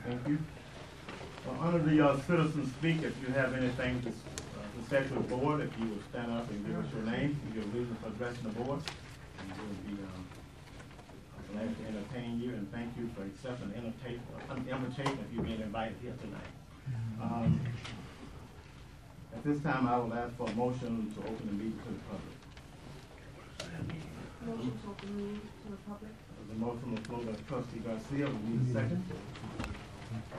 Thank you. Under the citizen speak, if you have anything to say to the board, if you would stand up and give us your name and your reason for addressing the board, and we'll be glad to entertain you, and thank you for accepting an invitation if you've been invited here tonight. At this time, I will ask for a motion to open the meeting to the public. Motion to open the meeting to the public. The motion on the floor by Trustee Garcia. We need a second.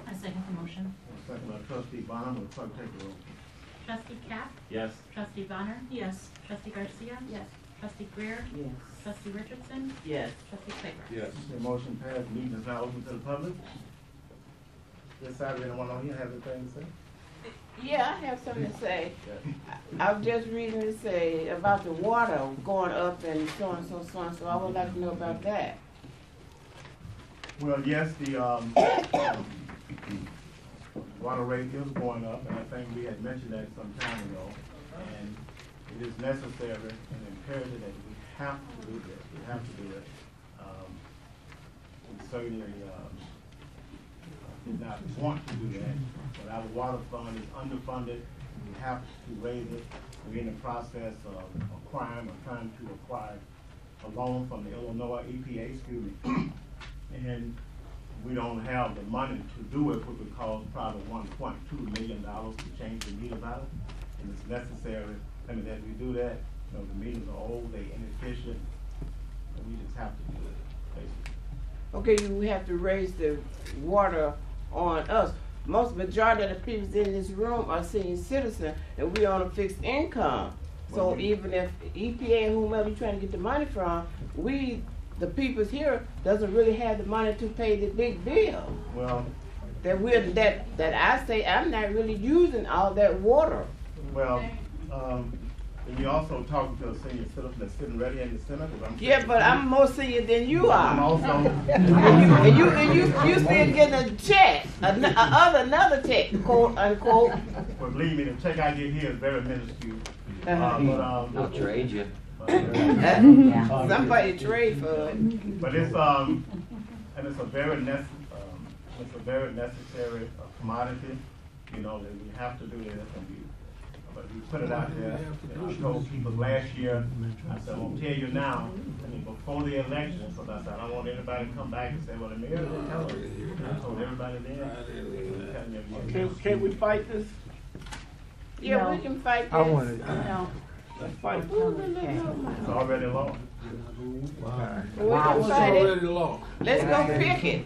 I second the motion. Second by Trustee Burnham. Will clerk take the roll? Trustee Cap? Yes. Trustee Bonner? Yes. Trustee Garcia? Yes. Trustee Greer? Yes. Trustee Richardson? Yes. Trustee Claybrook? Yes. The motion passed. Meeting is now open to the public. This side, anyone on here have anything to say? Yeah, I have something to say. Yes. I was just reading to say about the water going up and so and so, so and so. I would like to know about that. Well, yes, the water rate is going up, and I think we had mentioned that some time ago. And it is necessary and imperative that we have to do this. We have to do it. We certainly did not want to do that, but our water fund is underfunded. We have to raise it. We're in the process of acquiring or trying to acquire a loan from the Illinois EPA, and we don't have the money to do it, which would cost probably $1.2 million to change the meters out. And it's necessary, that we do that. You know, the meters are old, they're inefficient, and we just have to do it, basically. Okay, we have to raise the water on us. Most majority of the people in this room are senior citizens, and we're on a fixed income. So Well, even if EPA and whomever you're trying to get the money from, the people here doesn't really have the money to pay the big bill. Well, That I say I'm not really using all that water. well, and you also talking to a senior citizen that's sitting ready in the Senate. Yeah, but I'm more senior than you I'm are. also, And you still getting a check, another check, quote unquote. well, believe me, the check I get here is very minuscule. I'll trade you. Somebody trade for it. But it's and it's a very necessary commodity. You know that we have to do this, but we put it out there. And I told people last year. I said, I'm gonna tell you now. I mean, before the election, because I said I don't want anybody to come back and say, well, the mayor didn't tell us. I told everybody then. Can we fight this? Yeah, No. we can fight this. I want to. No. Let's fight. It's already law. We Wow. can It's fight already it. law. Let's go pick it.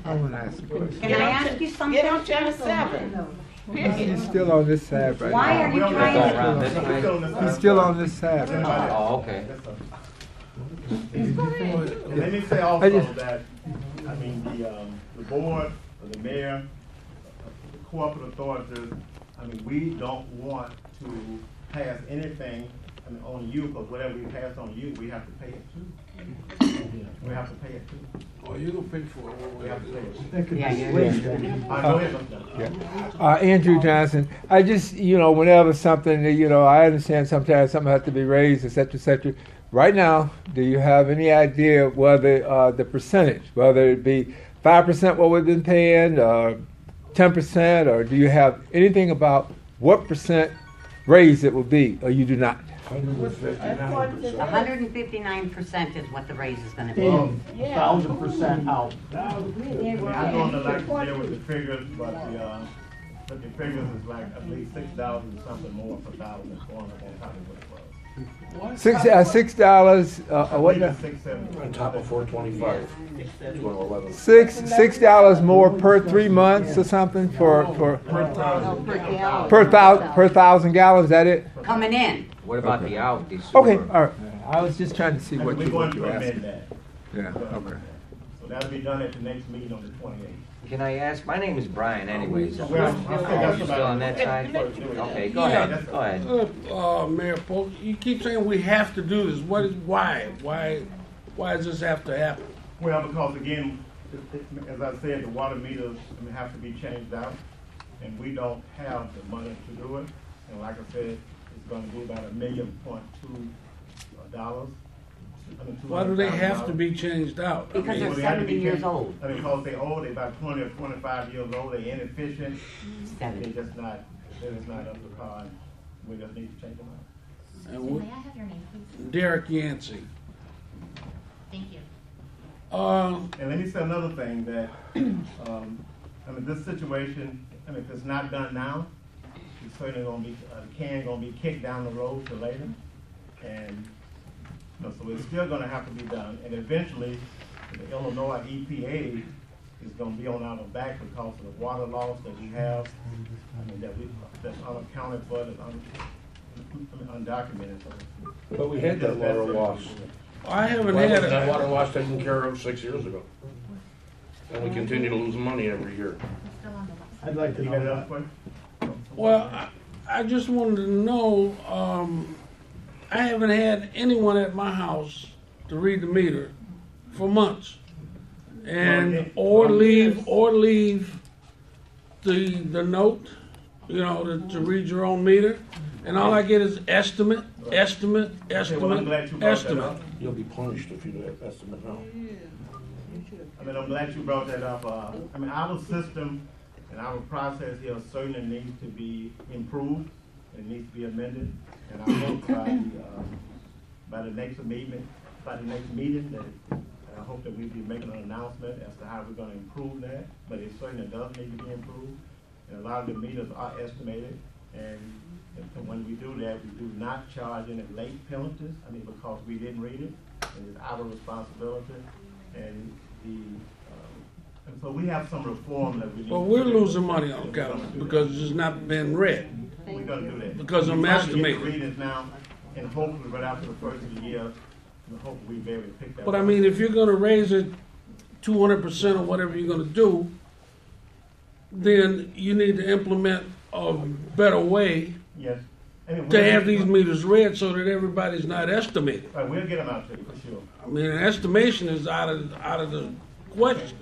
I want to ask a question. Can I ask you something? Get on channel 7. Pick He's it. still on this side right Why now. are you We're trying Go to? around this way. He's still on this side right now. Oh, okay. And let me say also that, I mean, the board, the mayor, the corporate authorities, I mean, we don't want to pass anything, I mean, on you, because whatever we pass on you, we have to pay it too. We have to pay it too. Oh, you gonna pay for it. We have to pay it. Yeah, All right, go ahead, Mr. Johnson. Andrew Johnson, I just, whenever something, I understand sometimes something has to be raised, et cetera, et cetera. Right now, do you have any idea whether the percentage, whether it be 5% what we've been paying, 10%, or do you have anything about what percent raise it will be, or you do not? 159% is what the raise is going to be. Well, 1,000% out. I mean, I don't like to deal with the figures, but the figures is like at least $6 something more per thousand going up on top of what it was. What? $6, what now? On top of 425. $6 more per 3 months or something for per thousand gallons. Is that it? Coming in. What about the out? The Okay, sewer? all right. I was just trying to see what We're you going were to amend asking. that. Yeah. Okay. So that'll be done at the next meeting on the 28th. Can I ask? My name is Brian anyways. Well, I still got You still on that side? Okay, go ahead. Go ahead. Mayor Polk, you keep saying we have to do this. Why? Why does this have to happen? Well, because again, as I said, the water meters have to be changed out, and we don't have the money to do it. And like I said, it's going to be about $1.2 million. Why do they have to be changed out? I Because mean, they're 70 years old. I mean, because they old, they about 20 or 25 years old, they're inefficient. Seventy. They're just not up to par, and we just need to change them out. and May I have your name, please? Derek Yancey. Thank you. And let me say another thing that, I mean, this situation, I mean, if it's not done now, it's certainly gonna be, gonna be kicked down the road to later. And, you know, so it's still gonna have to be done. And eventually, the Illinois EPA is gonna be on our back because of the water loss that we have. I mean, that's unaccounted for, that's undocumented. So But we had that water loss. I haven't Why had wasn't that a, water loss taken care of 6 years ago? And we continue to lose money every year. Still on the list. I'd like to You got know another that. question? well, I just wanted to know, I haven't had anyone at my house to read the meter for months. And, or leave the note, you know, to read your own meter. And all I get is estimate. Well, I'm glad you brought that up. You'll be punished if you do that estimate now. I mean, I'm glad you brought that up. I mean, our system and our process here certainly needs to be improved. It needs to be amended. And I hope by the next meeting, that I hope that we'll be making an announcement as to how we're gonna improve that. But it certainly does need to be improved. And a lot of the meters are estimated. And when we do that, we do not charge any late penalties. I mean, because we didn't read it, and it's our responsibility. And and so we have some reform that we need. But we're losing money on account because it's not been read. We're gonna do that. Because I'm We're trying to get the estimating. readings now, and hopefully right after the first of the year, we hope we'll be able to pick that up. But I mean, if you're gonna raise it 200% or whatever you're gonna do, then you need to implement a better way Yes. I mean, to have these meters read so that everybody's not estimating. All right, we'll get them out to you for sure. I mean, an estimation is out of the question.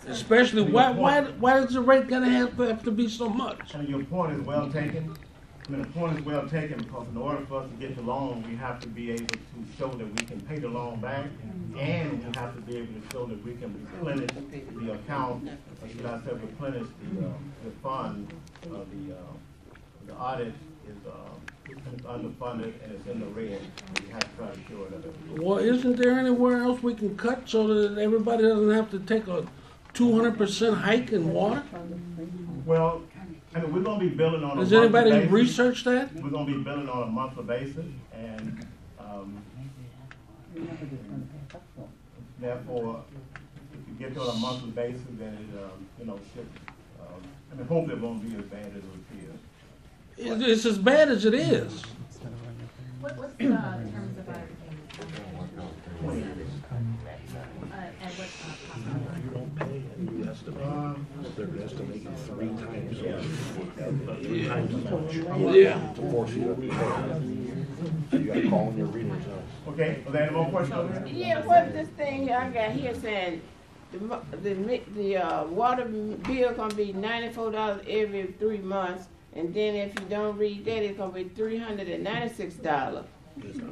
Especially, why is the rate gonna have to be so much? And your point is well taken. I mean, the point is well taken because in order for us to get the loan, we have to be able to show that we can pay the loan back, and we have to be able to show that we can replenish the account, or should I say replenish the fund. The audit is underfunded and it's in the red. We have to try to show it up. Well, isn't there anywhere else we can cut so that everybody doesn't have to take a 200% hike in water? Well, I mean, we're gonna be billing on a Has monthly anybody basis. researched that? We're gonna be billing on a monthly basis, and, therefore, if you get to on a monthly basis, then it, you know, should, I mean, hopefully it won't be as bad as it appears. It's as bad as it is. What's the terms of our payment? And what's possible? You don't pay and you estimate. They're estimating 3 times. 3 times as much. Yeah. To force you to pay. You gotta call in your readings out. Okay, was there any more questions? Yeah, what this thing I got here saying, the water bill gonna be $94 every 3 months, and then if you don't read that, it's gonna be $396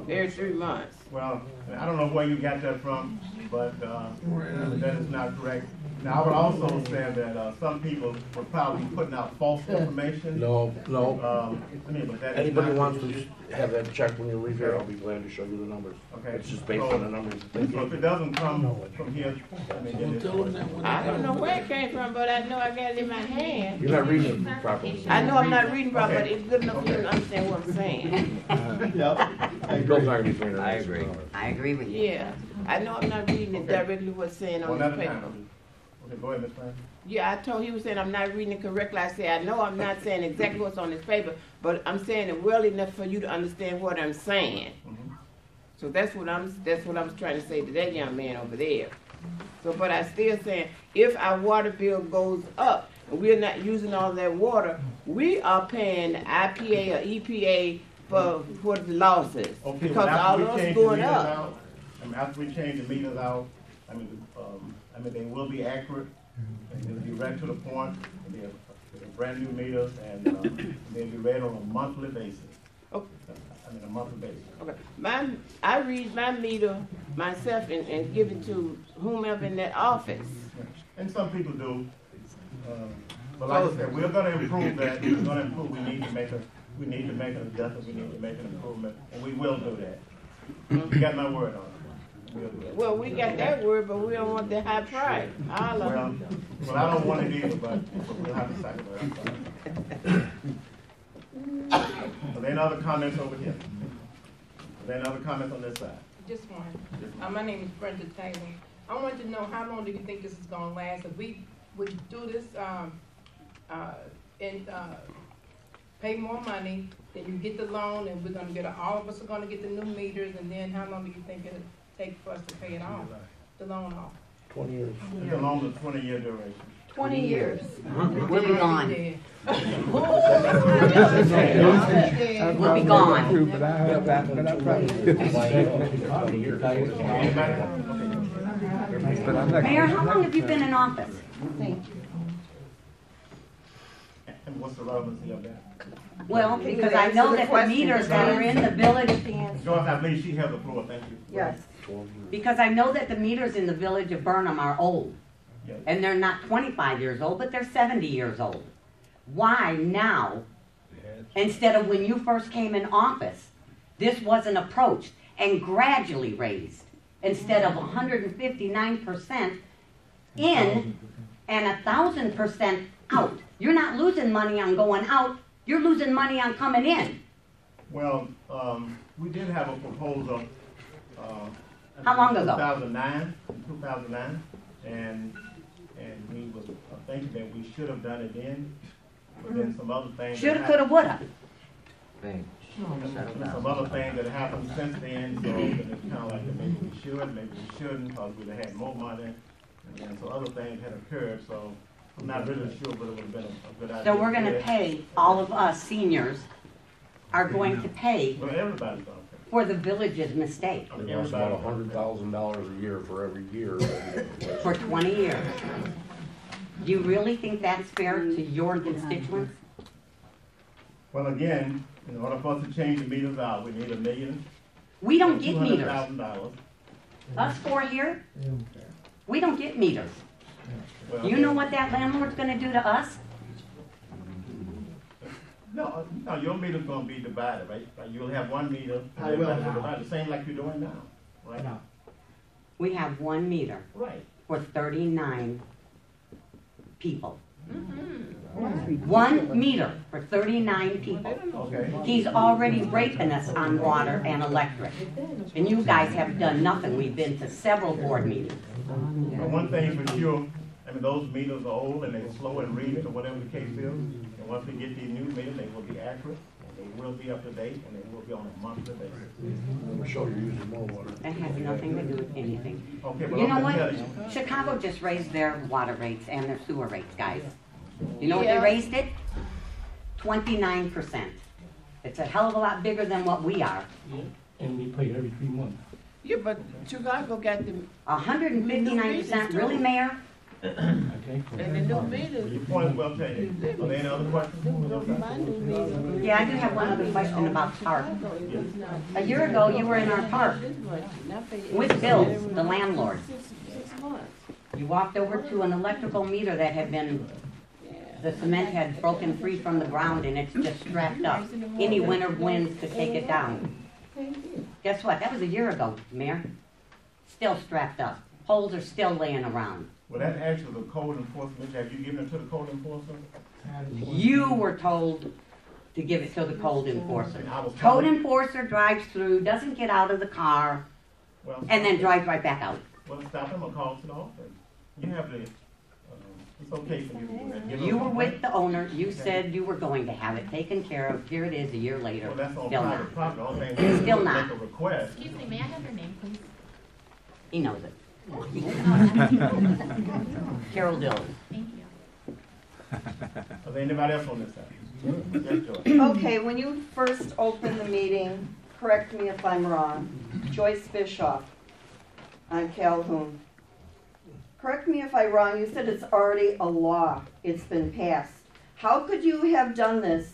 every 3 months. Well, I don't know where you got that from, but that is not correct. Now, I would also say that some people were probably putting out false information. No. I mean, but that is Anybody not- wants to have that checked when you leave here, I'll be glad to show you the numbers. Okay. It's just based on the numbers that they So if gave. it doesn't come from here, I mean, then it's. Tell them that when I don't know where it came from, but I know I got it in my hand. You're not reading it properly. I know I'm not reading properly, but Okay. it's good enough for you to understand what I'm saying. The bill's not gonna be $396. I agree. I agree with you. Yeah, I know I'm not reading it directly what's saying on One this at a paper. time. Okay, go ahead, Ms. Franklin. Yeah, I told, he was saying I'm not reading it correctly. I said, I know I'm not saying exactly what's on this paper, but I'm saying it well enough for you to understand what I'm saying. Mhm. So that's what I'm trying to say to that young man over there. So, but I still saying, if our water bill goes up and we're not using all that water, we are paying IPA or EPA for the losses. Okay, Because well, after all we of us change the going meters up. out, I mean, after we change the meters out, I mean, they will be accurate, and they'll be read to the point, and they're brand new meters, and they'll be read on a monthly basis. Okay. I a monthly basis. Okay. I read my meter myself and give it to whomever in that office. And some people do. But like I said, we're gonna improve that. We're gonna improve. We need to make an adjustment. We need to make an improvement, and we will do that. You got my word on it. We'll do it. Well, we got that word, but we don't want that high price. Well, I don't want it either, but we'll have to sacrifice. Are there any other comments over here? Are there any other comments on this side? Just one. My name is Brenda Taylor. I wanted to know, how long do you think this is gonna last? If we would do this, and pay more money, then you get the loan, and we're gonna get, all of us are gonna get the new meters, and then how long do you think it'll take for us to pay it off, the loan off? 20 years. It's a loan of 20-year duration. 20 years. We'll be gone. Yeah. We'll be gone. But I heard that, but I'm not. Mayor, how long have you been in office? And what's the relevancy of that? Well, because I know that the meters that are in the village, Joyce, I believe she has the floor. Thank you. Yes. because I know that the meters in the village of Burnham are old. Yes. And they're not 25 years old, but they're 70 years old. Why now, instead of when you first came in office, this wasn't approached and gradually raised instead of 159% in and 1,000% out? You're not losing money on going out, you're losing money on coming in. Well, we did have a proposal. How long ago? 2009, and we was thinking that we should have done it then, but then some other things. Shoulda, coulda, woulda. Some other things that happened since then, so it's kind of like maybe we should, maybe we shouldn't, because we'd have had more money, and then some other things had occurred, so I'm not really sure, but it would have been a good idea. So we're going to pay, all of us seniors are going to pay Well, everybody's going to pay. for the village's mistake I mean, It costs about everybody- $100,000 a year for every year. for 20 years. Do you really think that's fair to your constituents? Well, again, in order for us to change the meters out, we need $1 million. We don't get meters. $200,000. Us four here, we don't get meters. Well, Do you know what that landlord's going to do to us? No, your meter's gonna be divided, right? You'll have one meter, I will everybody's now. divided, the same like you're doing now, right? No. We have one meter Right. for 39 people. One meter for 39 people. Okay. He's already raping us on water and electric. And you guys have done nothing. We've been to several board meetings. But one thing for sure, I mean, those meters are old and they're slow in reading or whatever the case is. And once we get these new meters, they will be accurate, and they will be up to date, and they will be on a monthly basis. I'm sure you're using more water. That has nothing to do with anything. Okay, but You know I'm what? gonna tell you. Chicago just raised their water rates and their sewer rates, guys. You know what Yeah. they raised it? 29%. It's a hell of a lot bigger than what we are. And we pay every 3 months. Yeah, but Chicago got the, 159%, really, Mayor? Okay? and the new meters. Your point is well taken. Are there any other questions? My new meters. Yeah, I do have one other question about park. Chicago, it was not A year ago, you were in our park this much. And I paid with Bill, the landlord. 6 months. You walked over to an electrical meter that had been, the cement had broken free from the ground and it's just strapped up. Any winter winds could take it down. Guess what? That was a year ago, Mayor. Still strapped up. Poles are still laying around. Well, that actually the code enforcement, have you given it to the code enforcer? You were told to give it to the code enforcer. And I was Code told- enforcer drives through, doesn't get out of the car, Well, and then drives right back out. Well, stop him or call to the office. You have the, it's okay for you to do that. Give You us a were with complaint. the owner, you said you were going to have it taken care of. Here it is a year later, Well, that's on still not. private property. All thing is Still to not. make a request. Excuse me, may I have your name, please? He knows it. Oh, that's- Carol Dillon. Thank you. Are there anybody else on this side? Yes, Joy. Okay, when you first opened the meeting, correct me if I'm wrong, Joyce Bischoff on Calhoun. Correct me if I'm wrong, you said it's already a law, it's been passed. How could you have done this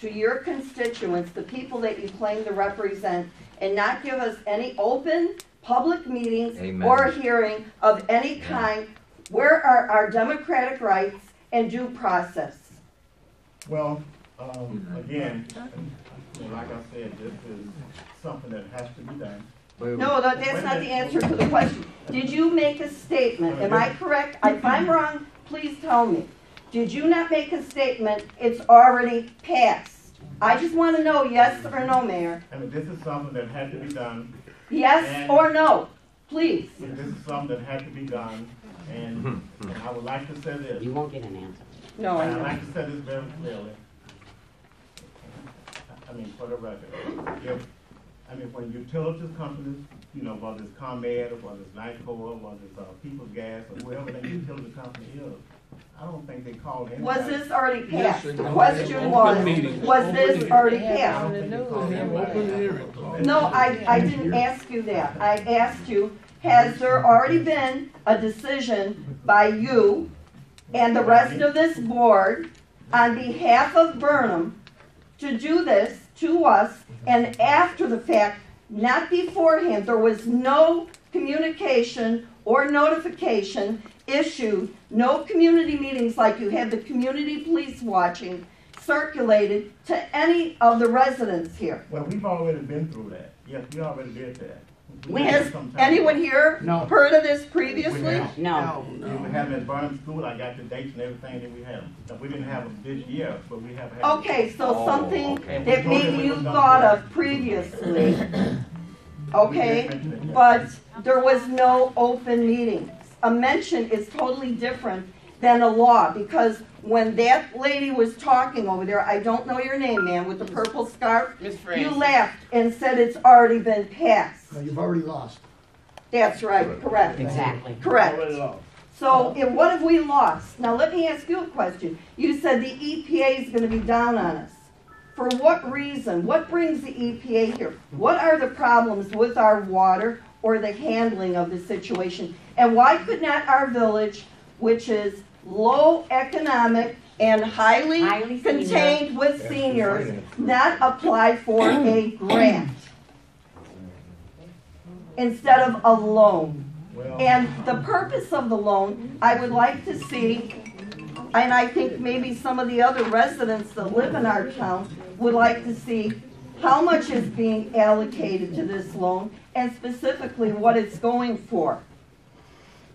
to your constituents, the people that you claim to represent, and not give us any open public meetings Amen. or hearing of any kind. Where are our democratic rights and due process? Well, again, like I said, this is something that has to be done. No, that's not the answer to the question. Did you make a statement? Am I correct? If I'm wrong, please tell me. Did you not make a statement, it's already passed? I just want to know yes or no, Mayor. I mean, this is something that had to be done. Yes or no, please. This is something that had to be done, and I would like to say this. You won't get an answer. No, I And I'd know. like to say this very clearly. I mean, for the record, when utilities companies, whether it's ComEd or whether it's NICO or whether it's People's Gas or whoever that utility company is, I don't think they call anybody. Was this already Yes, passed? they The do. question Open was, meetings. was this Open already I passed? don't think they call Have anybody. open hearings. No, I didn't ask you that. I asked you, has there already been a decision by you and the rest of this board on behalf of Burnham to do this to us, and after the fact, not beforehand? There was no communication or notification issued, no community meetings like you had the community police watching circulated to any of the residents here. Well, we've already been through that. Yes, we already did that. We did Has it sometime anyone ago. here No. heard of this previously? No. We had them at Burnham School. I got the dates and everything that we had them. Now, we didn't have them this year, but we have had them. Okay, so Oh, something okay. that maybe you thought of previously, okay? But there was no open meetings. A mention is totally different than a law, because when that lady was talking over there, I don't know your name, ma'am, with the purple scarf, Miss you Francis. laughed and said it's already been passed. No, you've already lost. That's right, correct. Exactly. Correct. So, what have we lost? Now, let me ask you a question. You said the EPA is going to be down on us. For what reason? What brings the EPA here? What are the problems with our water or the handling of the situation? And why could not our village, which is low economic and highly Highly contained with seniors, not apply for a grant instead of a loan? Well, And the purpose of the loan, I would like to see, and I think maybe some of the other residents that live in our town would like to see how much is being allocated to this loan and specifically what it's going for.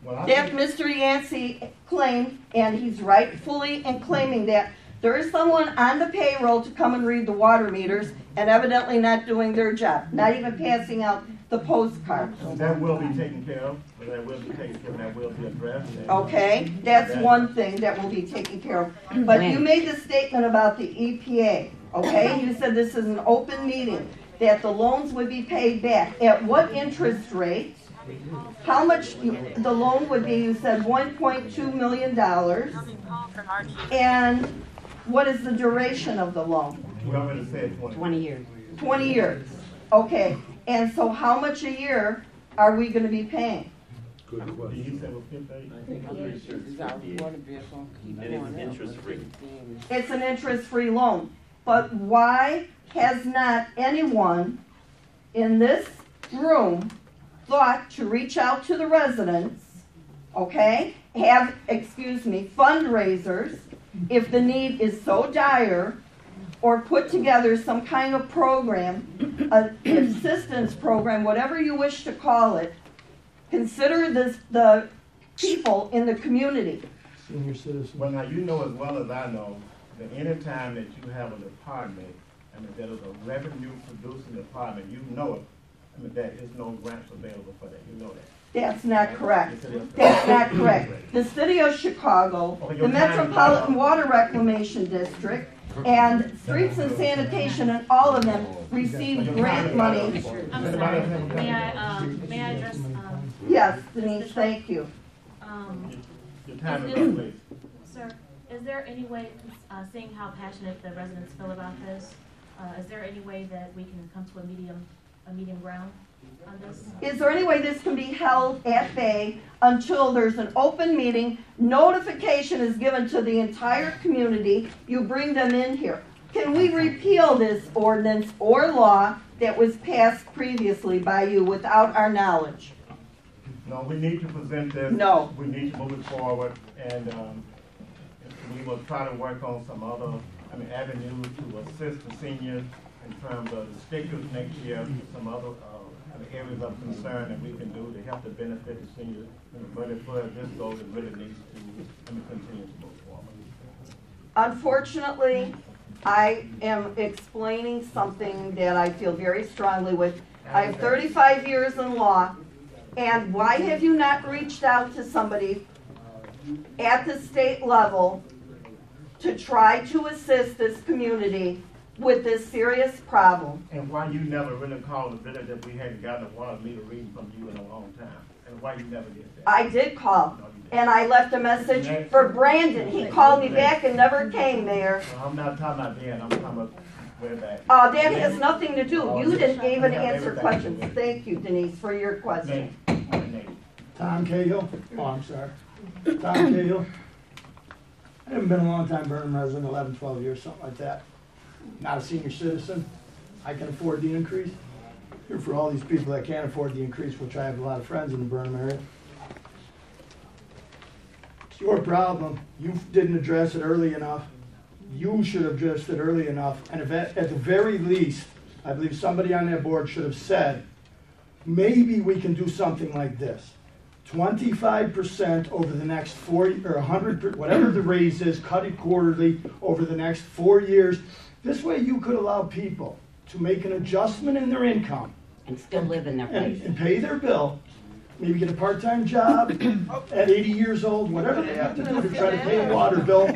well, I That think- Mr. Yancey claimed, and he's rightfully in claiming that, there is someone on the payroll to come and read the water meters and evidently not doing their job, not even passing out the postcards. that will be taken care of. That will be taken care of. That will be addressed. and- Okay, that's one thing that will be taken care of. But you made the statement about the EPA, okay? You said this is an open meeting, that the loans would be paid back. At what interest rate? How much the loan would be? You said $1.2 million. And what is the duration of the loan? We already said 20. 20 years. 20 years. Okay, and so how much a year are we gonna be paying? Good Did question. you say it was 58? Is our water bill gonna keep And it's going up? interest-free. It's an interest-free loan. But why has not anyone in this room thought to reach out to the residents, okay? Fundraisers, if the need is so dire, or put together some kind of program, an assistance program, whatever you wish to call it. Consider this the people in the community. Senior citizen. Well, now, you know as well as I know, that any time that you have a department, that is a revenue-producing department, you know it, there is no grants available for that, you know that. That's not correct. Yes, it is. That's not correct. The city of Chicago, Okay, the your time is Metropolitan up. Water Reclamation District, and Streets and Sanitation, and all of them receive grant money. I'm sorry, may I address, Yes, Denise, thank you. Your time is up, please. sir, is there any way, seeing how passionate the residents feel about this, is there any way that we can come to a medium ground on this? Is there any way this can be held at bay until there's an open meeting, notification is given to the entire community, you bring them in here? can we repeal this ordinance or law that was passed previously by you without our knowledge? No, we need to present this. No. We need to move it forward, and we will try to work on some other, avenues to assist the seniors in terms of the stickers next year, some other areas of concern that we can do to help to benefit the seniors. But as far as this goes, it really needs to continue to move forward. Unfortunately, I am explaining something that I feel very strongly with. I have 35 years in law, and why have you not reached out to somebody at the state level to try to assist this community with this serious problem? And why you never really called the village that we hadn't gotten a water meter reading from you in a long time? And why you never did that? I did call, and I left a message for Brandon. He called me back and never came, Mayor. Well, I'm not talking about then, I'm talking about way back. That has nothing to do. You didn't even answer questions. Thank you, Denise, for your question. Tom Cahill. Oh, I'm sorry. Tom Cahill. I haven't been a long time Burnham resident, 11, 12 years, something like that. Not a senior citizen. I can afford the increase. Here for all these people that can't afford the increase, which I have a lot of friends in the Burnham area. It's your problem. You didn't address it early enough. You should have addressed it early enough. And if at the very least, I believe somebody on that board should have said, maybe we can do something like this. 25% over the next 4 or 100, whatever the raise is, cut it quarterly over the next 4 years. This way you could allow people to make an adjustment in their income. And still live in their place. And pay their bill, maybe get a part-time job at 80 years old, whatever they have to do to try to pay a water bill.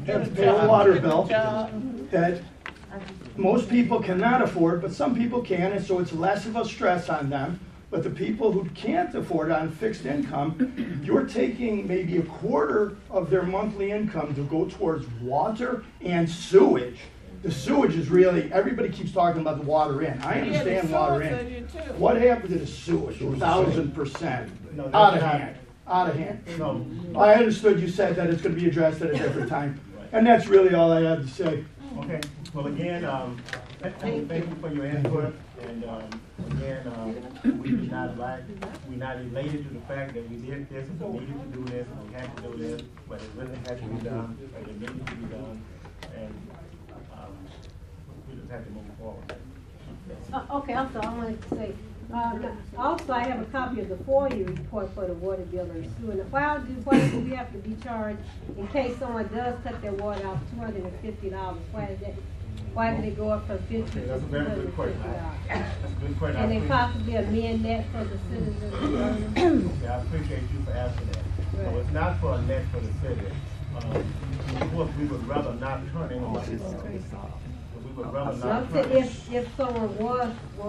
Have to pay a water bill that most people cannot afford, but some people can, and so it's less of a stress on them. But the people who can't afford on fixed income, you're taking maybe a quarter of their monthly income to go towards water and sewage. The sewage is really, everybody keeps talking about the water in. I understand water in. What happened to the sewage? 1,000%. Out of hand. Out of hand. I understood you said that it's going to be addressed at a different time. And that's really all I have to say. Okay. Well, again, thank you for your input. And again, we're not elated to the fact that we did this, and we needed to do this, and we had to do this, but it really had to be done, but it needed to be done, and we just had to move forward. Okay, also I wanted to say, also I have a copy of the 4-year report for the water bill and sewer. And why do we have to be charged in case someone does cut their water out $250? Why is that? Why did it go up from 50 to That's a very good question. That's a good question. And they possibly amend that for the citizens? Yeah, I appreciate you for asking that. Right. So it's not for a net for the city. Of course, we would rather not turn any money off. We would rather not turn. If someone was I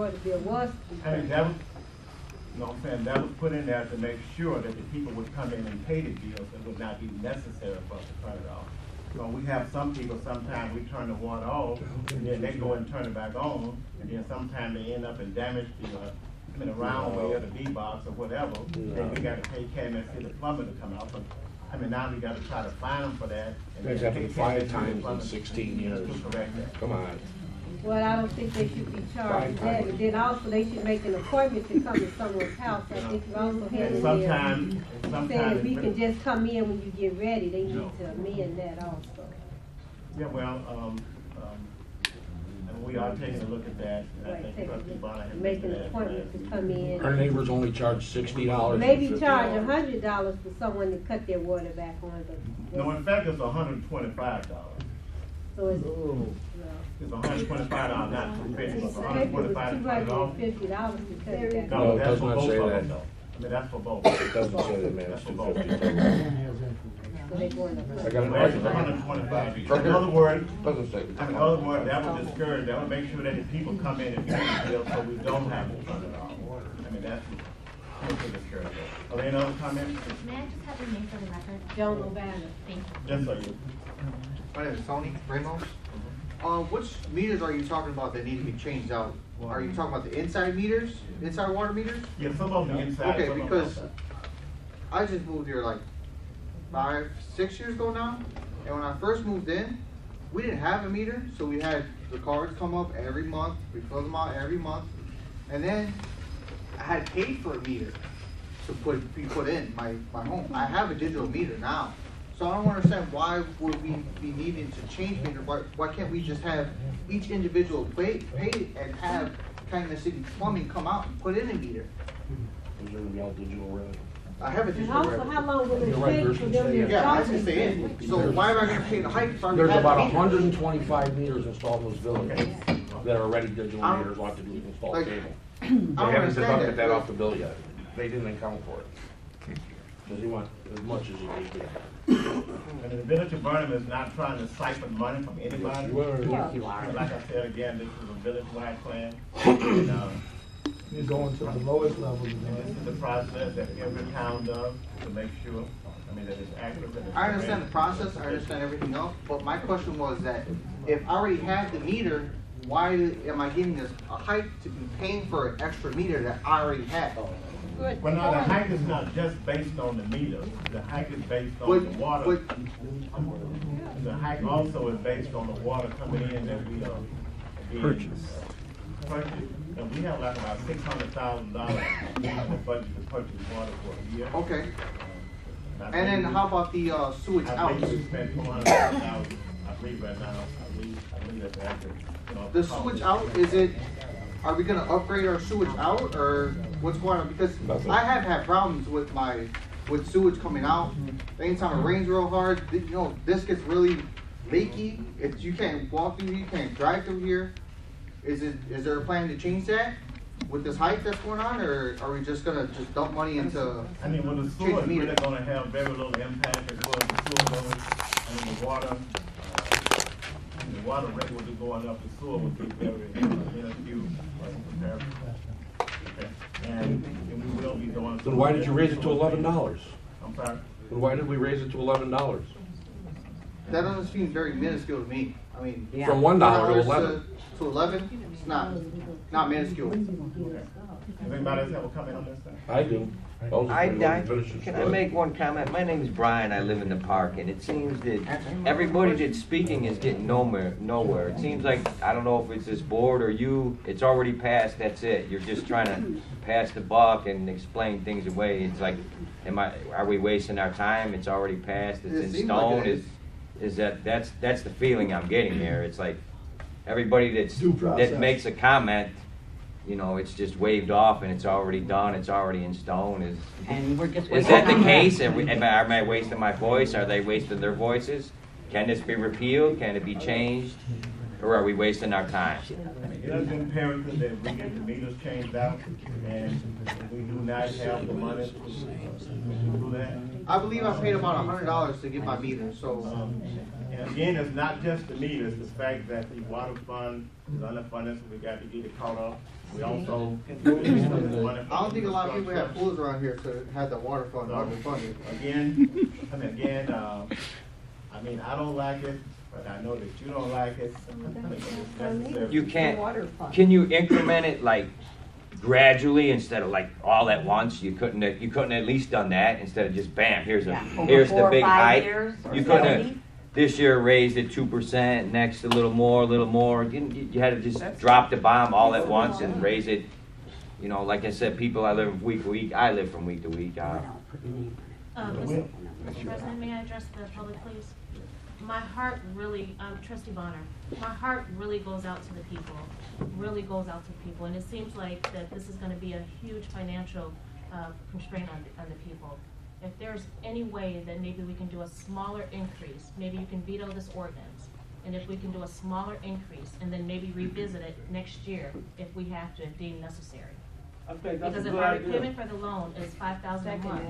mean, that was, you know what I'm saying, that was put in there to make sure that the people would come in and pay the bills. It would not be necessary for us to turn it off. So we have some people, sometimes we turn the water off, and then they go and turn it back on, and then sometimes they end up and damage the round way or the D-box or whatever. Then we got to pay KMS the plumber to come out. But I mean, now we got to try to fine them for that. And That's then happened pay 5 KMS times the in 16 years. to correct that. Come on. Well, I don't think they should be charged with that. And then also they should make an appointment to come to someone's house. I think you also have And in sometimes saying that we can just come in when you get ready. They need to amend that also. Yeah, well, and we are taking a look at that. And I think Trustee Bonner has Make an that. appointment to come in. Our neighbors only charge $60. Maybe and charge $50. $100 for someone to cut their water back on. No, in fact, it's $125. So it's, It's $125, not $250, it's $125 $250 to cut it back. No, it that's does for not both say of that. them, though. I mean, that's for both. It doesn't say that, man. That's It's for both. $250. So they going up. I got it Well, it's right. $125. In other words, Doesn't say. that would discourage, that would make sure that the people come in and pay the bill so we don't have to turn it off. I mean, that's what discourage that. Are there any other comments? May I just have your name for the record? Joan O'Banner. Thank you. Yes, sir. My name is Tony Ramos. Which meters are you talking about that need to be changed out? Are you talking about the inside meters, inside water meters? Yeah, some of them inside. Okay, some of them because outside. I just moved here like 5, 6 years ago now, and when I first moved in, we didn't have a meter, so we had the cards come up every month, we fill them out every month, and then I had paid for a meter to be put in my home. I have a digital meter now. So I don't understand why would we be needing to change meter? Why can't we just have each individual pay and have Kansas City Plumbing come out and put in a meter? Is there gonna be all digital revenue? I have a And digital also, revenue. how long will it You're right, take yours for can them stay to in. Yeah, I install can stay in. this? So why am I gonna pay the hike if I There's have about a meter? 125 meters installed in those villages that are already digital I'm- meters. We'll have to do is install like, cable. I They don't haven't understand deducted that that. off the bill yet. They didn't account for it. Because you want as much as you can. And the village of Burnham is not trying to siphon money from anybody. Yes, you are. Like I said again, this is a village-wide plan. And, You're going to the lowest level. and this is the process that every town does to make sure, I mean, that it's accurate. that it's I understand the correct. process, I understand everything else, but my question was that if I already have the meter, why am I getting a hike to be paying for an extra meter that I already have? Well, now, the hike is not just based on the meter. The hike is based on the water. The hike also is based on the water coming in that we purchase. And we have like about $600,000 in the budget to purchase water for a year. Okay. And then how about the sewage I out? believe we spent $400,000, I believe right now, I believe that's accurate. You know, The sewage out, are we gonna upgrade our sewage out, or what's going on? Because I have had problems with sewage coming out. Anytime it rains real hard, you know, this gets really leaky. You can't walk through here, you can't drive through here. Is there a plan to change that with this hike that's going on, or are we just gonna dump money into? I mean, with the sewer, it's really gonna have very little impact as well as the sewer goes. I mean, the water rate will be going up, the sewer will be very, minuscule in comparison. Okay. And we will be doing. Then why did you raise it to $11? I'm sorry? Then why did we raise it to $11? That doesn't seem very minuscule to me. I mean, From $1 to 11. To 11, it's not minuscule. Does anybody else have a comment on this thing? I do. Can I make one comment? My name is Brian, I live in the park, and it seems that everybody that's speaking is getting nowhere. It seems like, I don't know if it's this board or you, it's already passed, that's it. You're just trying to pass the buck and explain things away. It's like, are we wasting our time? It's already passed, it's in stone. That's the feeling I'm getting here. It's like, everybody that makes a comment, you know, it's just waved off and it's already done, it's already in stone. And we're just Is that the case? Am I wasting my voice? Are they wasting their voices? Can this be repealed? Can it be changed? Or are we wasting our time? It is imperative that we get the meters changed out, and we do not have the money to do that. I believe I paid about $100 to get my meter, so. And again, it's not just the meters, it's the fact that the water fund is underfunded, so we got to get it caught up. We also. I don't think a lot of people have pools around here to have the water fund underfunded. I mean, I don't like it, but I know that you don't like it. You can't, can you increment it like gradually instead of like all at once? You couldn't at least done that instead of just bam, here's the 4 or big 5 hike. years, You couldn't have this year raised it 2%, next a little more. You had to just drop the bomb all at once and raise it. You know, like I said, people, I live week to week. I live from week to week. Mr. President, may I address the public, please? My heart really, Trustee Bonner, my heart really goes out to the people, and it seems like that this is going to be a huge financial constraint on the people. If there's any way that maybe we can do a smaller increase, maybe you can veto this ordinance, and if we can do a smaller increase, and then maybe revisit it next year if we have to, deem necessary. Because if our repayment for the loan is $5,000 a month,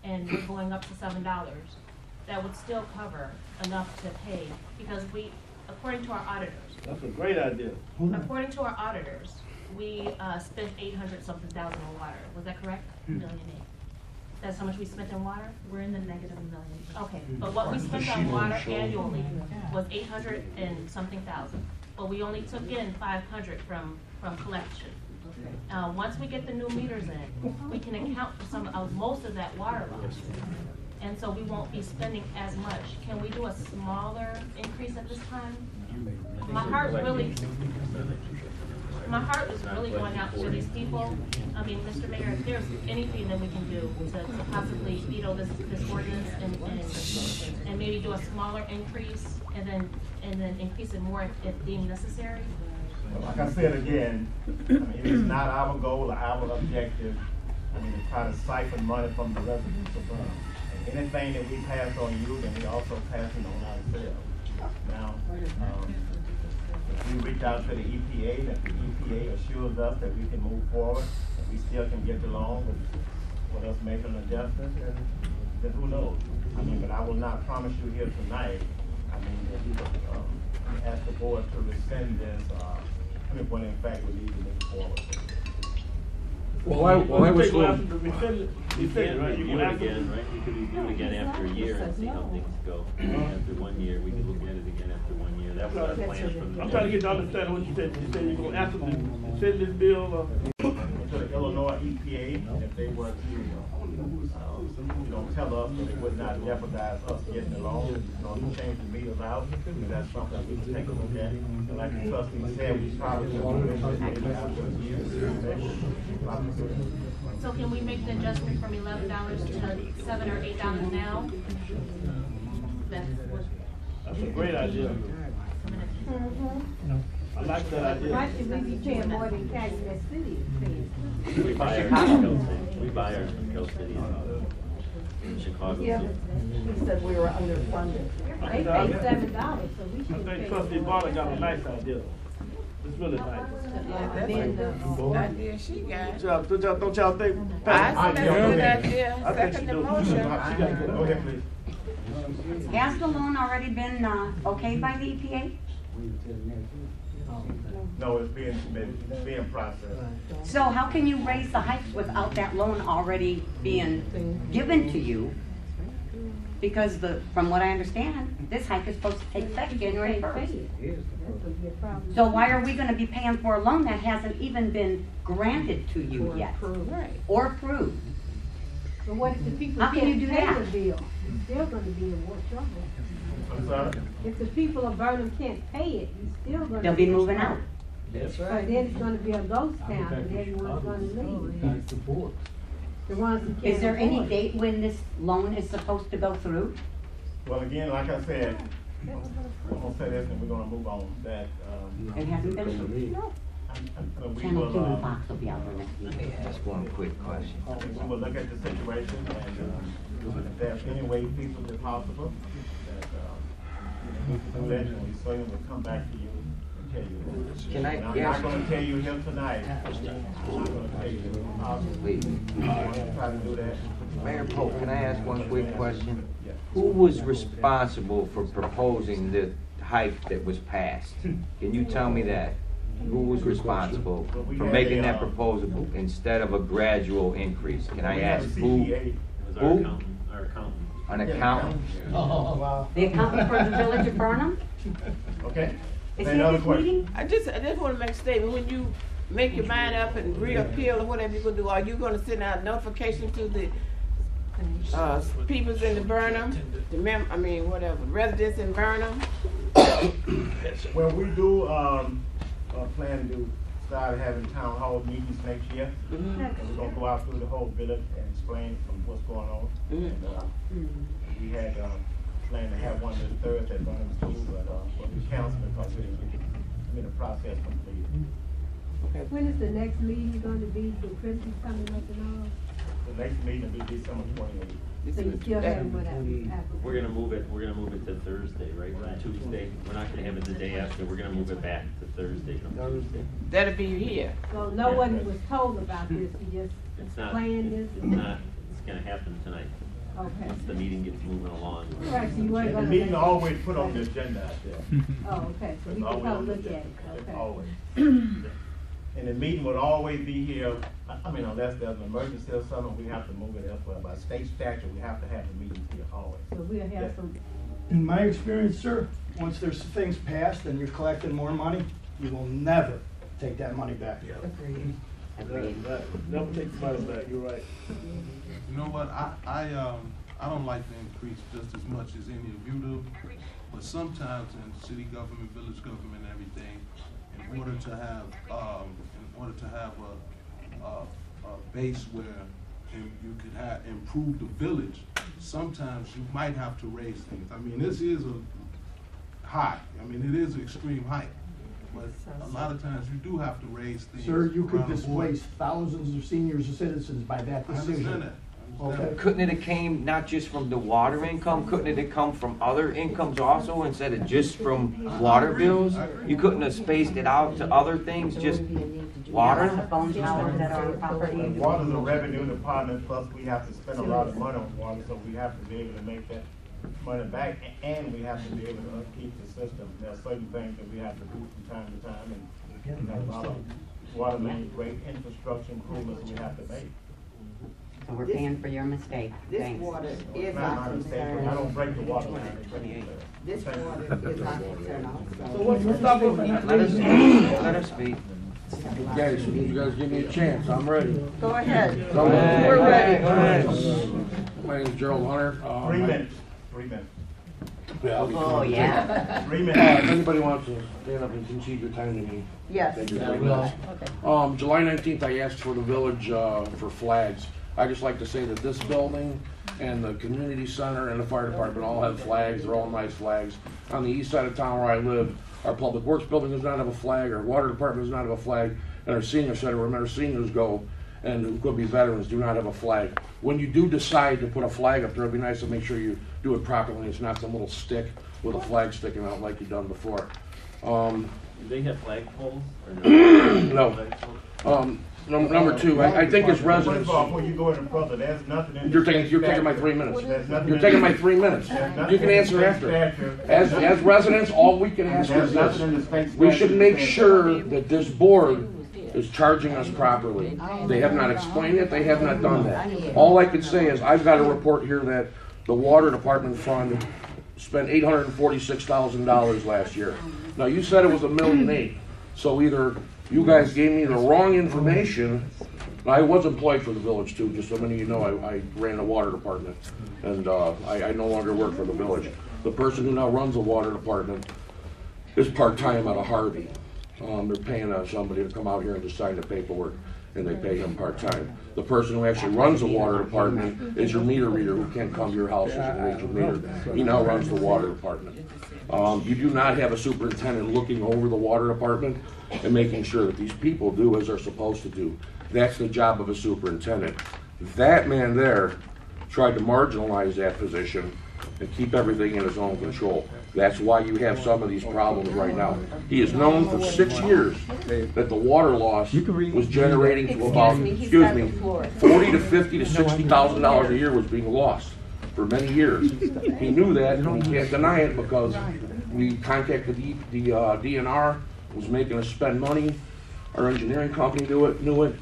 and we're going up to $7, that would still cover enough to pay, because we, according to our auditors. That's a great idea. According to our auditors, we spent 800-something thousand on water. Was that correct? $1.8 million. That's how much we spent on water? We're in the negative $1 million. Okay, but what we spent on water annually was 800 and something thousand. But we only took in 500 from collection. Once we get the new meters in, we can account for most of that water loss. and so we won't be spending as much. Can we do a smaller increase at this time? My heart is really going out to these people. I mean, Mr. Mayor, if there's anything that we can do to possibly veto this ordinance and maybe do a smaller increase and then increase it more if deemed necessary. Like I said again, I mean, it is not our goal or our objective, I mean, to try to siphon money from the residents of Burnham. And anything that we pass on you, then we also passing on ourselves. Now, if we reach out to the EPA, and if the EPA assures us that we can move forward, and we still can get along with us making adjustments, then who knows? I mean, but I will not promise you here tonight, I mean, that we ask the board to rescind this, when in fact we need to move forward. Well, why was You can review it again, right? You could review it again after a year and see how things go. After 1 year, we can look at it again after 1 year. That was our plan from the I'm trying to get to understand what you said. You said you're gonna ask them to send this bill, To the Illinois EPA, if they were to, tell us that it would not jeopardize us getting along, to change the meters out, and that's something we can take a look at. And like the trustee said, we probably will do it maybe after a year. So can we make the adjustment from $11 to $7 or $8 now? that's a great idea. I like that idea. Why should we be paying more than Calumet City is paying? We buy our Hill City. We buy our Hill City in Chicago. Yeah, he said we were underfunded. They pay $7, so we I should think pay. Trustee Barter got a nice idea. It's really nice. Idea she got. Don't y'all think? I think that's a good idea. I think she Second the do. motion. She got a good idea. Go ahead, please. Has the loan already been okayed by the EPA? No, it's being processed. So how can you raise the hikes without that loan already being given to you? Because from what I understand, this hike is supposed to take effect January 1st. So why are we going to be paying for a loan that hasn't even been granted to you yet? Or approved? But what if the people How can you can't do pay that? the bill? You're still gonna be in more trouble. I'm sorry? If the people of Burnham can't pay it, you're still gonna. They'll be moving out. That's right. So then it's gonna be a ghost town and everyone's gonna leave. The ones who can't. Is there any afford it. date when this loan is supposed to go through? Well, again, like I said, I'm gonna say this and we're gonna move on, that, It hasn't been through. we Channel 2 and will, Fox will be out there next Let week. me ask one quick question. we will look at the situation and, if there's any way feasibly possible, that, eventually, Swing will come back to you and tell you. Can I And I'm ask- not gonna tell you here tonight, I'm not gonna tell you, Please. I'll try to do that. Mayor Pope, can I ask one quick question? Who was responsible for proposing the hike that was passed? Can you tell me that? Who was responsible for making that proposal instead of a gradual increase? Can I ask who? It was Who? our accountant. An accountant? The accountant for the village of Burnham? Okay? Is he Any at other this questions? meeting? I just want to make a statement. When you make your mind up and reappeal or whatever you're gonna do, are you gonna send out notification to the peoples in the Burnham, residents in Burnham? Well, we do, plan to start having town hall meetings next year. And we're gonna go out through the whole village and explain what's going on. And, we had, planned to have one this Thursday at Burnham School, but we canceled because we didn't get the process completed. When is the next meeting gonna be for Christmas coming up and all? The next meeting will be December 28th. So you still haven't went out after? We're gonna move it to Thursday, right? Not Tuesday. We're not gonna have it the day after. We're gonna move it back to Thursday from Tuesday. That'll be here. So no one was told about this, you just It's not, planned this? it's gonna happen tonight. Okay. Once the meeting gets moving along. Right, so you weren't The gonna. meeting let- always put on the agenda out there. Oh, okay, so we It's can always come on the look at agenda. it, It's okay. always. And the meeting would always be here, I mean, unless there's an emergency or something, we have to move it elsewhere. By state statute, we have to have the meetings here always. So we'll have Yeah. some, In my experience, sir, once there's things passed and you're collecting more money, you will never take that money back. Never take the money back, you're right. You know what, I I don't like the increase just as much as any of you do, but sometimes in city government, village government, and everything, in order to have a base where you could have improve the village, sometimes you might have to raise things. I mean, this is a high. I mean, it is extreme height. But a lot of times you do have to raise things. Sir, you could around the board. displace thousands of seniors and citizens by that I decision. understand that. Okay. Couldn't it have came not just from the water income? Couldn't it have come from other incomes also instead of just from water bills? You couldn't have spaced it out to other things, just water? The phone towers that are on property. Water's a revenue department, plus we have to spend a lot of money on water, so we have to be able to make that money back, and we have to be able to upkeep the system. There are certain things that we have to do from time to time, and we have a lot of water main, great infrastructure improvements we have to make. So we're paying for your mistake. This Thanks. water It's is not our my mistake, but I concern. don't break the water line. They break it. This water is our concern also. So what's stopping from Let us speak. Let us speak. Guys, you guys give me a chance. I'm ready. Go ahead. Go ahead. We're ready. My name's Gerald Hunter. 3 minutes. 3 minutes. Yeah, I'll be Oh, quick. yeah. 3 If minutes. anybody wants to stand up and concede your time to me. Yes. Thank you Yeah, very we will. much. July 19th, I asked for the village for flags. I just like to say that this building and the community center and the fire department all have flags. They're all nice flags. On the east side of town where I live, our public works building does not have a flag, our water department does not have a flag, and our senior center where our seniors go and who could be veterans do not have a flag. When you do decide to put a flag up there, it'd be nice to make sure you do it properly. It's not some little stick with a flag sticking out like you've done before. Do they have flagpoles? Or no? No. Number two, I think as residents. First of all, before you go any further, there's nothing in You're the taking my 3 minutes. There's nothing You're in taking the- my 3 minutes. There's nothing You can in the answer state after. statute. As residents, all we can ask There's is nothing in the this. state We should statute make that says sure that this board is charging us properly. They have not explained it, they have not done that. All I can say is, I've got a report here that the water department fund spent $846,000 last year. Now, you said it was $1.8 million, so either you guys gave me the wrong information. I was employed for the village too, just so many of you know, I ran the water department, and I no longer work for the village. The person who now runs the water department is part-time out of Harvey. They're paying somebody to come out here and just sign the paperwork, and they pay him part-time. The person who actually runs the water department is your meter reader who can't come to your houses and read your meter. He now runs the water department. You do not have a superintendent looking over the water department and making sure that these people do as they're supposed to do. That's the job of a superintendent. That man there tried to marginalize that position and keep everything in his own control. That's why you have some of these problems right now. He has known for 6 years that the water loss was generating to about, 40 to 50 to $60,000 a year was being lost for many years. He knew that, and he can't deny it because we contacted the DNR, was making us spend money. Our engineering company knew it,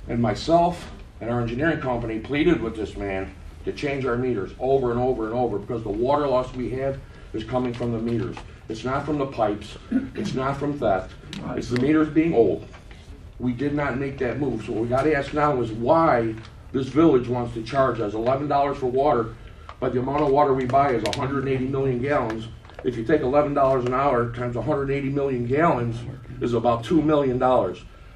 and myself and our engineering company pleaded with this man to change our meters over and over and over because the water loss we have is coming from the meters. It's not from the pipes. It's not from theft. It's the meters being old. We did not make that move. So what we got to ask now is why this village wants to charge us $11 for water, but the amount of water we buy is 180 million gallons. If you take $11 an hour times 180 million gallons is about $2 million.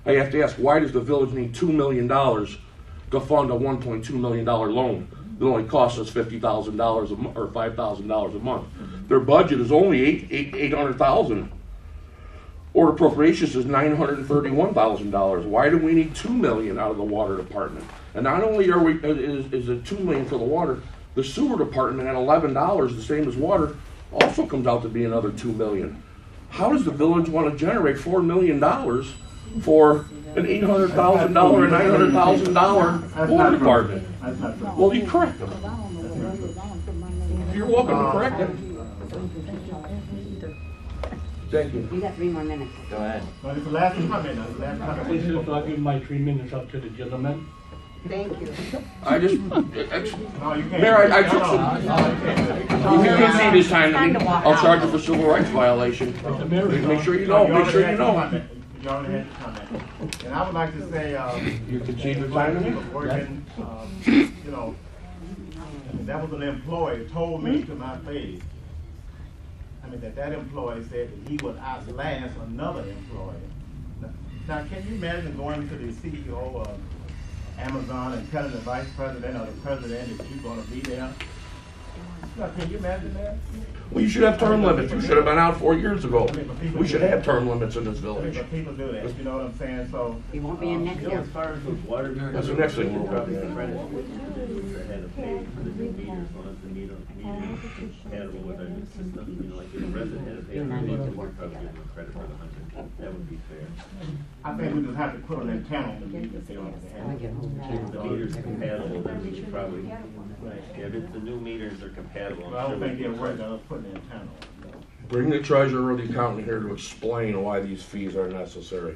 I have to ask, why does the village need $2 million to fund a $1.2 million loan? It only costs us $50,000 or $5,000 a month. Their budget is only $800,000. Or appropriations is $931,000. Why do we need $2 million out of the water department? And not only is it $2 million for the water, the sewer department at $11, the same as water, also comes out to be another $2 million. How does the village want to generate $4 million for an $800,000 and $900,000 water department? Well, you correct them. You're welcome to correct them. Thank you. You got 3 more minutes. Go ahead. Well, it's the last comment. This is so I give my 3 minutes up to the gentleman. Thank you. I just, No, you can't. Mayor, I took some. If you can see this time to me, I'll charge you for civil rights violation. Make sure you know. Make sure you know. You already had your comment. And I would like to say, You concede your time to me? working, you know, I mean, that was an employee told me to my face. I mean, that employee said that he would outlast another employee. Now, can you imagine going to the CEO of Amazon and telling the vice president or the president that you're going to be there? Now, can you imagine that? Well, you should have term limits. You should have been out 4 years ago. We should have term limits in this village. But people do that, you know what I'm saying? So He won't be in next year. As far as those water meters. That's the next thing we'll probably do. credit what you had to pay for the new meters, so as the meter is compatible with our new system, you know, like if the resident had to pay for the meter, we'd probably give them credit for the 100. That would be fair. I think we just have to put an antenna on the meter if they don't have to have If the meter's compatible, then we should probably, if it's the new meters are compatible, Well, I I'm don't sure think we they're can. worried about putting an antenna on. Bring the treasurer or the accountant here to explain why these fees are necessary.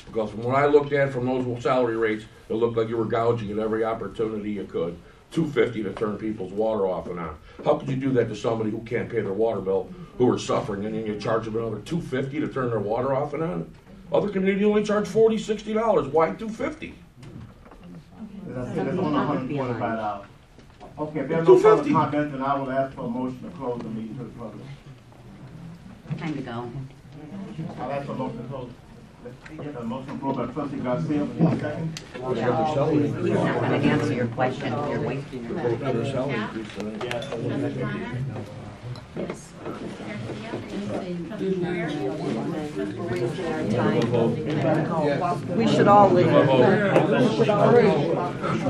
Because from what I looked at from those salary rates, it looked like you were gouging at every opportunity you could. $250 to turn people's water off and on. How could you do that to somebody who can't pay their water bill, who are suffering, and then you charge them another $250 to turn their water off and on? Other communities only charge $40, $60. Why $250? As I said, it's only $125. Okay, if there's no further comments, then I will ask for a motion to close the meeting to the public. Time to go. I'll ask for a motion to close. Get a motion approved by trustee Garcia, any second? He's not going to answer your question. You're wasting your time. Yes. We should all leave.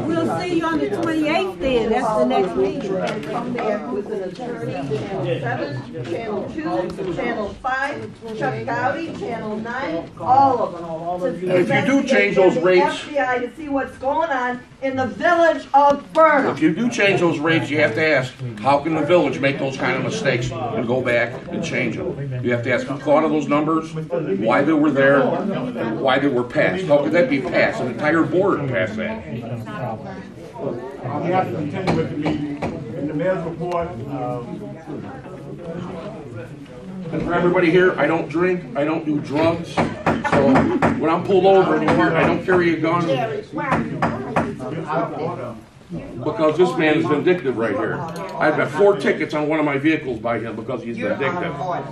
We'll see you on the 28th then, that's the next meeting. And come back with an attorney, channel 7, channel 2, channel 5, Chuck Gowdy, channel 9, all of them. If you do change those rates, FBI to see what's going on in the village of Burnham. if you do change those rates, you have to ask, how can the village make those kind of mistakes and go back and change them? You have to ask who thought of those numbers, why they were there, and why they were passed. How could that be passed? An entire board passed that. We have to continue with the meeting. In the mayor's report, And for everybody here, I don't drink, I don't do drugs, so when I'm pulled over anywhere, I don't carry a gun. Because this man is vindictive right here. I've got 4 tickets on one of my vehicles by him because he's vindictive. I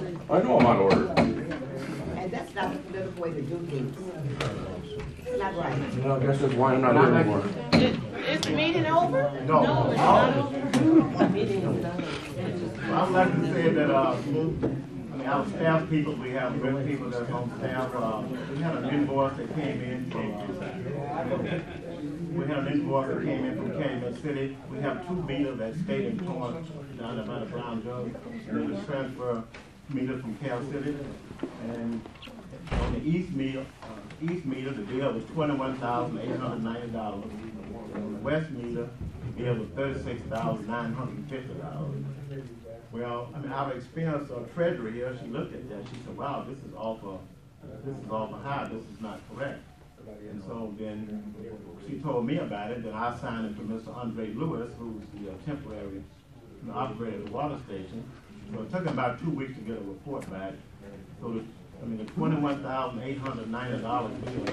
know I'm on order. And that's not the political way to do things. It's not right. Well, I guess that's why I'm not here anymore. Is the meeting over? no, it's not over. I would like to say that, I mean, our staff people, we have good people that's on staff. We had an invoice that came in from Calumet City. We have 2 meters that stayed in torn down by the Brown Jug. And we transfer meters from Cal City. And on the east meter, the bill was $21,890. On the west meter, the bill was $36,950. Well, I mean, our experienced treasurer here, she looked at that. She said, "Wow, this is awful high. This is not correct." And so then she told me about it. Then I signed it to Mr. Andre Lewis, who's the temporary operator of the water station. So it took him about 2 weeks to get a report back. So the $21,890 bill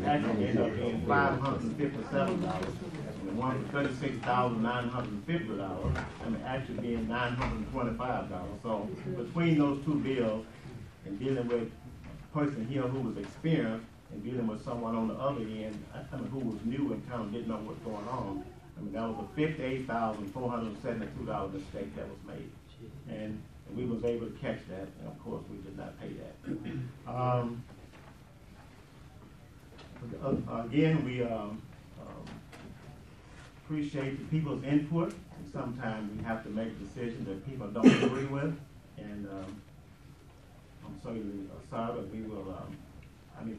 actually ended up being $557. The one for $36,950, actually being $925. So between those 2 bills and dealing with a person here who was experienced and dealing with someone on the other end, who was new and kind of didn't know what's going on, that was a $58,472 mistake that was made. And we was able to catch that, and of course we did not pay that. Again, we appreciate the people's input, and sometimes we have to make decisions that people don't agree with, and I'm certainly sorry, but we will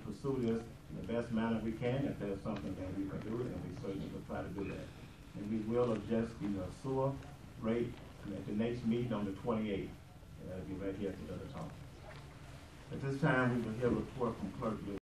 pursue this in the best manner we can. If there's something that we can do, then we certainly will try to do that. And we will adjust the sewer rate at the next meeting on the 28th, and that'll be right here at the other time. At this time, we will hear a report from Clerk Lewis.